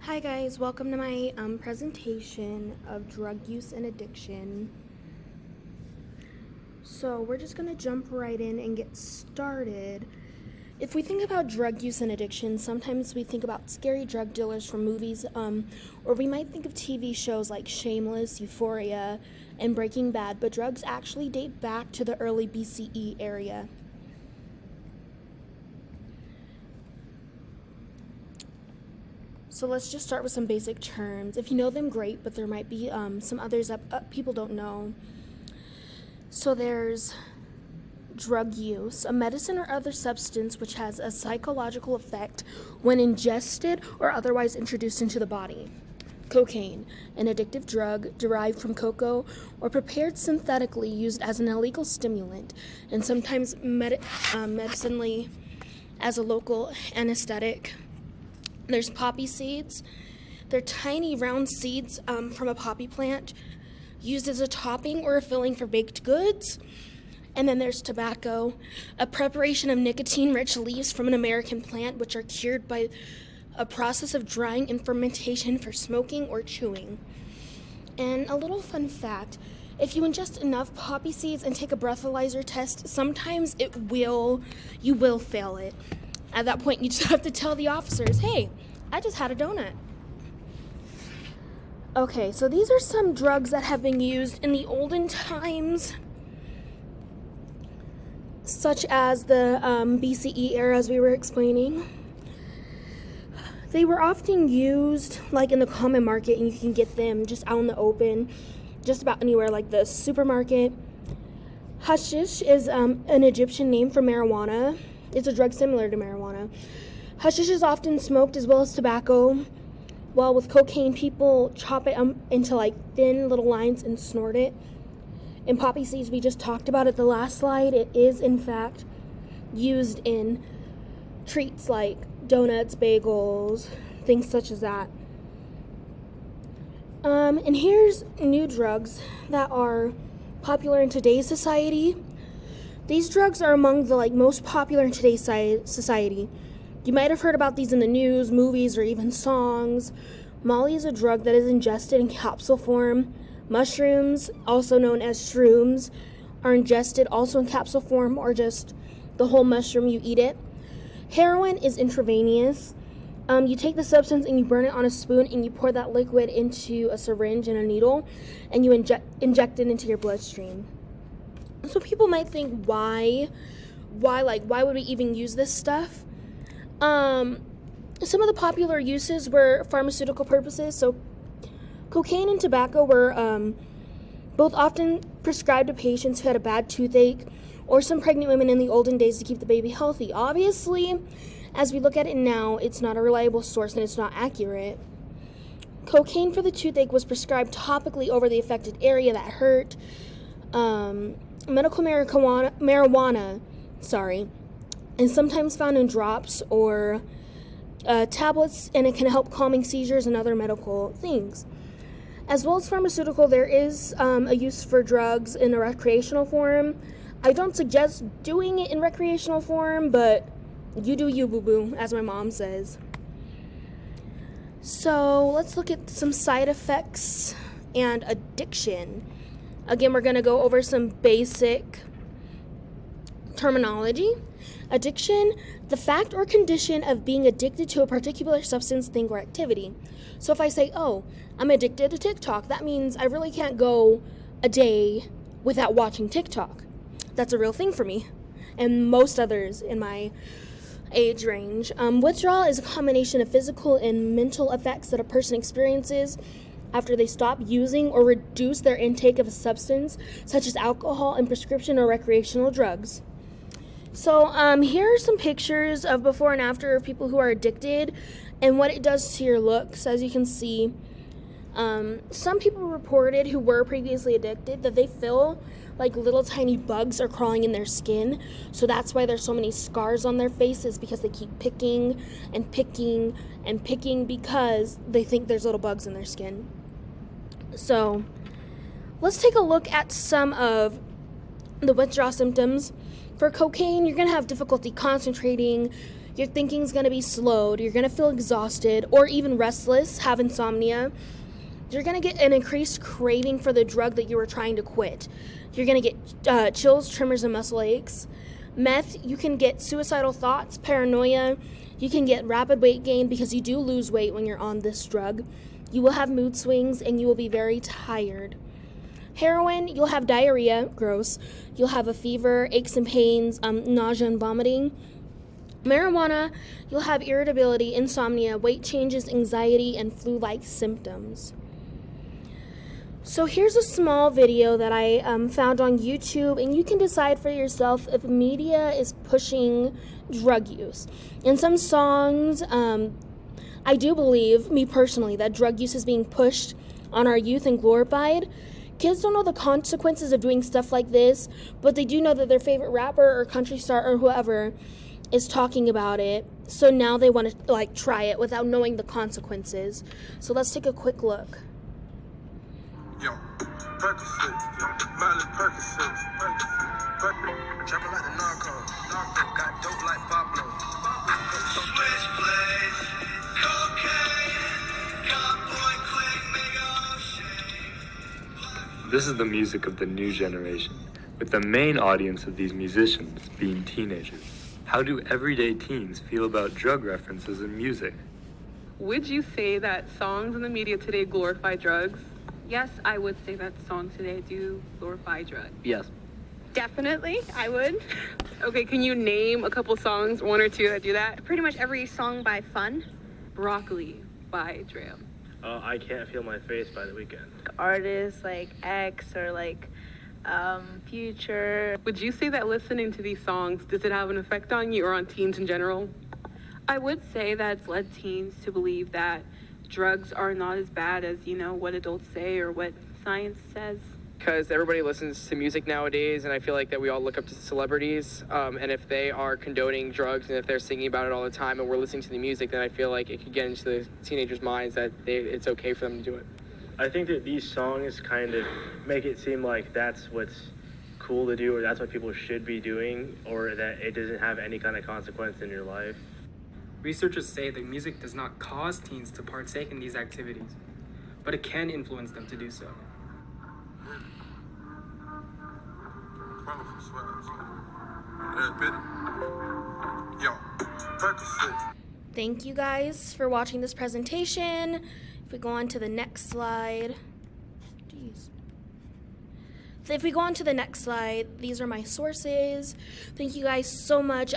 Hi guys, welcome to my presentation of drug use and addiction. So we're just gonna jump right in and get started. If we think about drug use and addiction, sometimes we think about scary drug dealers from movies, or we might think of TV shows like Shameless, Euphoria, and Breaking Bad, but drugs actually date back to the early BCE area. So let's just start with some basic terms. If you know them, great, but there might be some others that people don't know. So there's drug use, a medicine or other substance which has a psychological effect when ingested or otherwise introduced into the body. Cocaine, an addictive drug derived from cocoa or prepared synthetically used as an illegal stimulant and sometimes medicinally as a local anesthetic. There's poppy seeds. They're tiny round seeds from a poppy plant used as a topping or a filling for baked goods. And then there's tobacco, a preparation of nicotine-rich leaves from an American plant which are cured by a process of drying and fermentation for smoking or chewing. And a little fun fact, if you ingest enough poppy seeds and take a breathalyzer test, sometimes you will fail it. At that point, you just have to tell the officers, hey, I just had a donut. Okay, so these are some drugs that have been used in the olden times, such as the BCE era, as we were explaining. They were often used like in the common market, and you can get them just out in the open, just about anywhere, like the supermarket. Hashish is an Egyptian name for marijuana. It's a drug similar to marijuana. Hashish is often smoked as well as tobacco, while with cocaine, people chop it into like thin little lines and snort it. In poppy seeds, we just talked about it the last slide. It is, in fact, used in treats like donuts, bagels, things such as that. And here's new drugs that are popular in today's society. These drugs are among the most popular in today's society. You might have heard about these in the news, movies, or even songs. Molly is a drug that is ingested in capsule form. Mushrooms, also known as shrooms, are ingested also in capsule form or just the whole mushroom, you eat it. Heroin is intravenous. You take the substance and you burn it on a spoon and you pour that liquid into a syringe and a needle and you inject it into your bloodstream. So people might think, why would we even use this stuff? Some of the popular uses were pharmaceutical purposes. So cocaine and tobacco were both often prescribed to patients who had a bad toothache or some pregnant women in the olden days to keep the baby healthy. Obviously, as we look at it now, it's not a reliable source and it's not accurate. Cocaine for the toothache was prescribed topically over the affected area that hurt. Medical marijuana, is sometimes found in drops or tablets, and it can help calming seizures and other medical things. As well as pharmaceutical, there is a use for drugs in a recreational form. I don't suggest doing it in recreational form, but you do you, boo-boo, as my mom says. So let's look at some side effects and addiction. Again, we're going to go over some basic terminology. Addiction, the fact or condition of being addicted to a particular substance, thing, or activity. So if I say, oh, I'm addicted to TikTok, that means I really can't go a day without watching TikTok. That's a real thing for me and most others in my age range. Withdrawal is a combination of physical and mental effects that a person experiences after they stop using or reduce their intake of a substance, such as alcohol and prescription or recreational drugs. So here are some pictures of before and after of people who are addicted and what it does to your looks. As you can see, some people reported who were previously addicted that they feel like little tiny bugs are crawling in their skin. So that's why there's so many scars on their faces, because they keep picking and picking and picking because they think there's little bugs in their skin. So let's take a look at some of the withdrawal symptoms. For cocaine, you're going to have difficulty concentrating. Your thinking's going to be slowed. You're going to feel exhausted or even restless, have insomnia. You're going to get an increased craving for the drug that you were trying to quit. You're going to get chills, tremors, and muscle aches. Meth, you can get suicidal thoughts, paranoia. You can get rapid weight gain because you do lose weight when you're on this drug. You will have mood swings and you will be very tired. Heroin, you'll have diarrhea, gross. You'll have a fever, aches and pains, nausea and vomiting. Marijuana, you'll have irritability, insomnia, weight changes, anxiety, and flu-like symptoms. So here's a small video that I found on YouTube, and you can decide for yourself if media is pushing drug use. In some songs, I do believe, me personally, that drug use is being pushed on our youth and glorified. Kids don't know the consequences of doing stuff like this, but they do know that their favorite rapper or country star or whoever is talking about it. So now they want to try it without knowing the consequences. So let's take a quick look. Yo, Percocet, Miley Percocet, trapping like the narco, got dope like Pablo. Switchblades, cocaine, got point clank, This is the music of the new generation, with the main audience of these musicians being teenagers. How do everyday teens feel about drug references in music? Would you say that songs in the media today glorify drugs? Yes, I would say that songs today do glorify drugs. Yes. Definitely, I would. Okay, can you name a couple songs, one or two, that do that? Pretty much every song by Fun. Broccoli by Drea. I Can't Feel My Face by The Weeknd. Artists like X or Future. Would you say that listening to these songs, does it have an effect on you or on teens in general? I would say that it's led teens to believe that drugs are not as bad as, what adults say or what science says. Because everybody listens to music nowadays, and I feel like that we all look up to celebrities, and if they are condoning drugs and if they're singing about it all the time and we're listening to the music, then I feel like it could get into the teenagers' minds that it's okay for them to do it. I think that these songs kind of make it seem like that's what's cool to do, or that's what people should be doing, or that it doesn't have any kind of consequence in your life. Researchers say that music does not cause teens to partake in these activities, but it can influence them to do so. Yo, Percocet. Thank you guys for watching this presentation. If we go on to the next slide, if we go on to the next slide, these are my sources. Thank you guys so much.